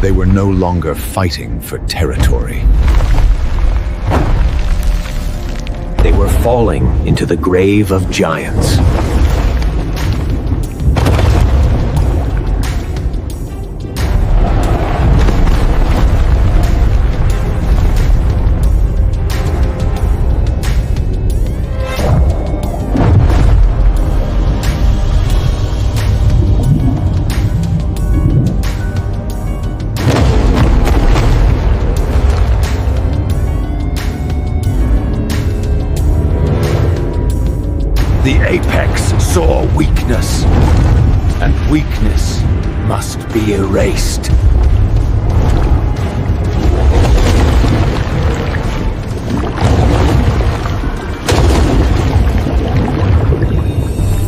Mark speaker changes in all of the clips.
Speaker 1: They were no longer fighting for territory.
Speaker 2: They were falling into the grave of giants.
Speaker 1: The apex saw weakness, and weakness must be erased.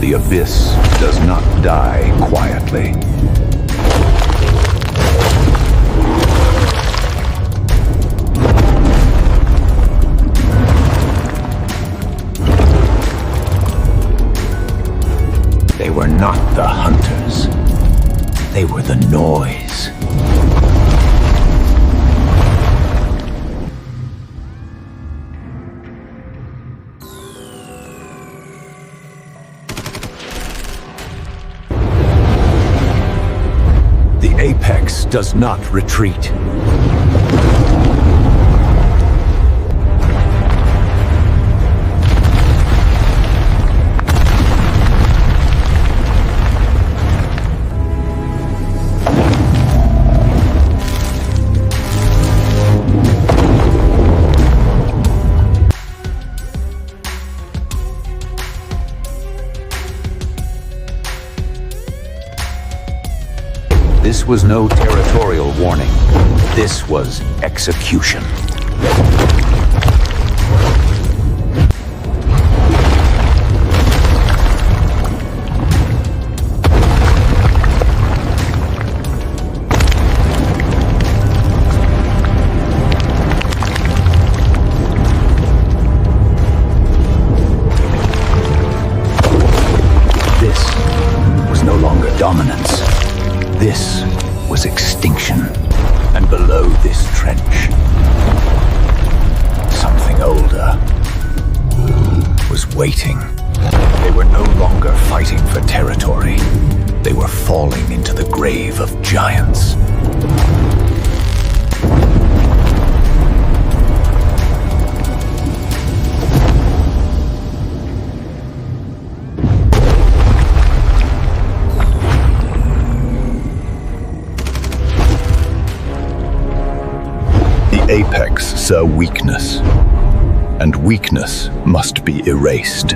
Speaker 1: The abyss does not die quietly. They were not the hunters. They were the noise. The apex does not retreat. This was no territorial warning. This was execution. This was no longer dominance. This was extinction, and below this trench, something older was waiting. They were no longer fighting for territory. They were falling into the grave of giants. The apex saw weakness, and weakness must be erased.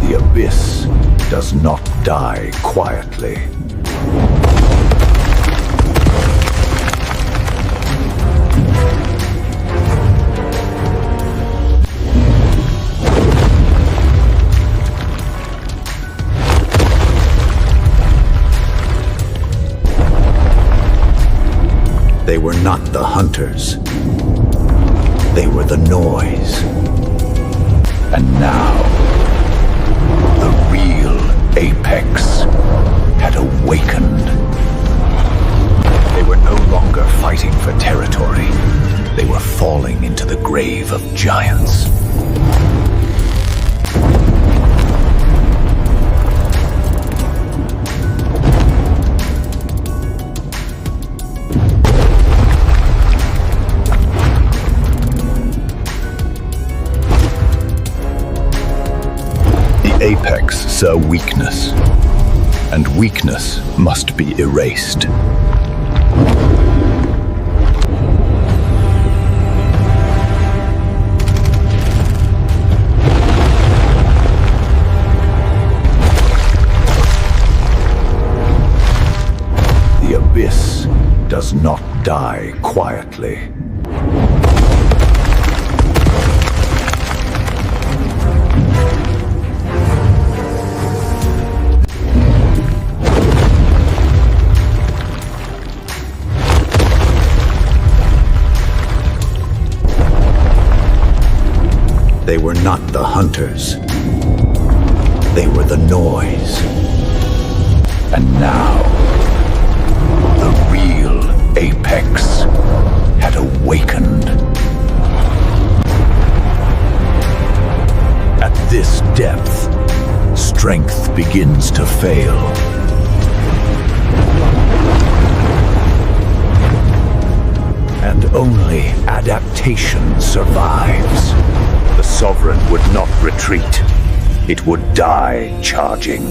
Speaker 1: The abyss does not die quietly. They were not the hunters. They were the noise. And now, the real apex had awakened. They were no longer fighting for territory. They were falling into the grave of giants. The apex saw weakness, and weakness must be erased. The abyss does not die quietly. They were not the hunters. They were the noise. And now, the real apex had awakened. At this depth, strength begins to fail. And only adaptation survives. The Sovereign would not retreat. It would die charging.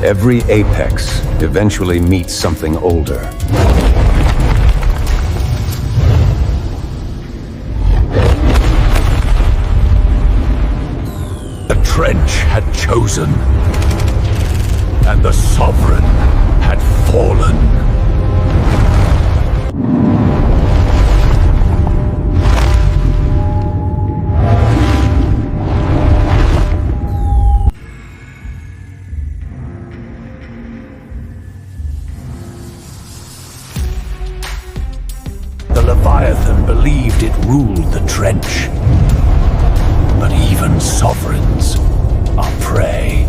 Speaker 2: Every apex eventually meets something older.
Speaker 1: The trench had chosen, and the Sovereign had fallen. The Leviathan believed it ruled the trench. But even sovereigns are prey.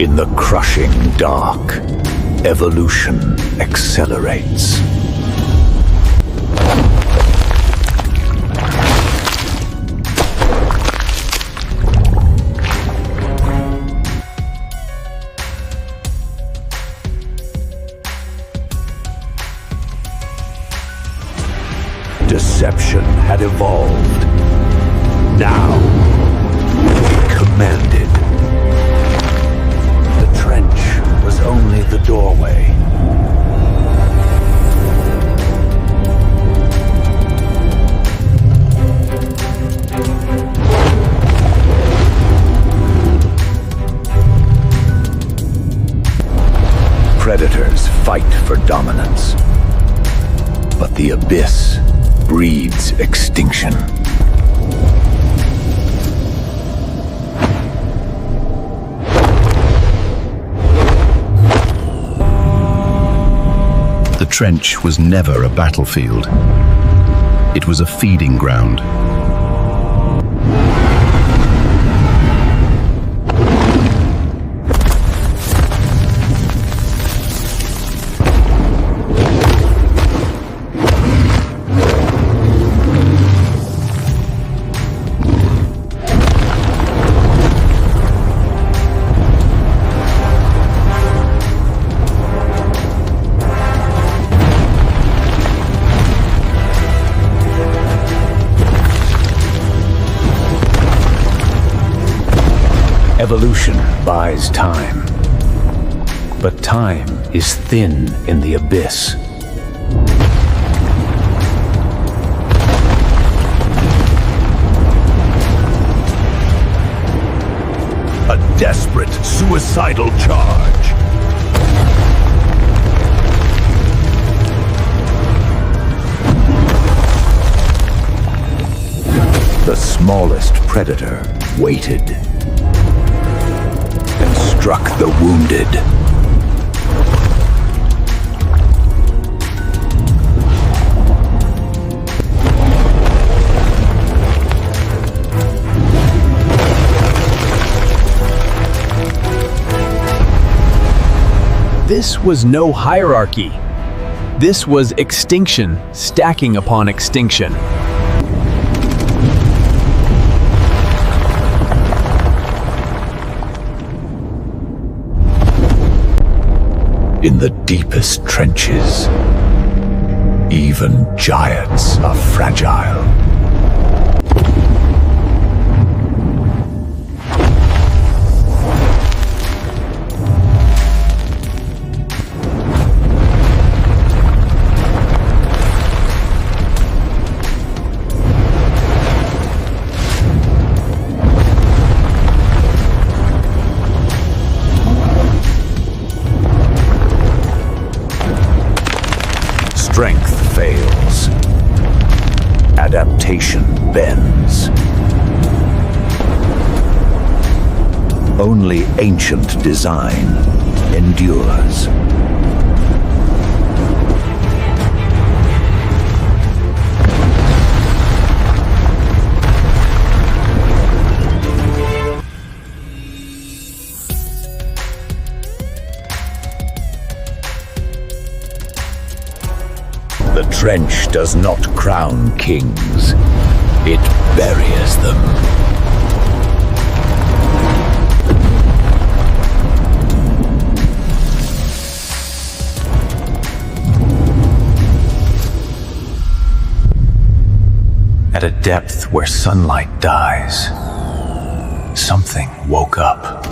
Speaker 1: In the crushing dark, evolution accelerates. Deception had evolved. Now, it commanded. The trench was only the doorway. Predators fight for dominance, but the abyss breeds extinction.
Speaker 3: The trench was never a battlefield. It was a feeding ground.
Speaker 2: Evolution buys time. But time is thin in the abyss.
Speaker 1: A desperate, suicidal charge. The smallest predator waited and struck the wounded.
Speaker 4: This was no hierarchy. This was extinction stacking upon extinction.
Speaker 1: In the deepest trenches, even giants are fragile. Strength fails. Adaptation bends. Only ancient design endures. The trench does not crown kings, it buries them.
Speaker 2: At a depth where sunlight dies, something woke up.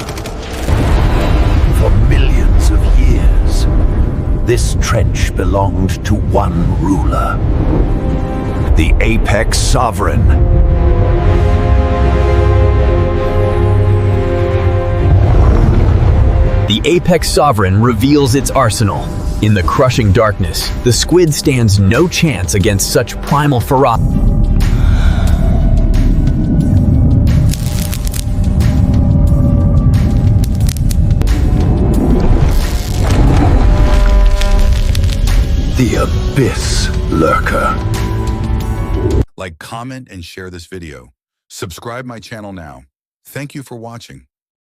Speaker 1: For millions of years, this trench belonged to one ruler, the Apex Sovereign.
Speaker 4: The Apex Sovereign reveals its arsenal. In the crushing darkness, the squid stands no chance against such primal ferocity.
Speaker 1: The Abyss Lurker.
Speaker 5: Like, comment, and share this video. Subscribe my channel now. Thank you for watching.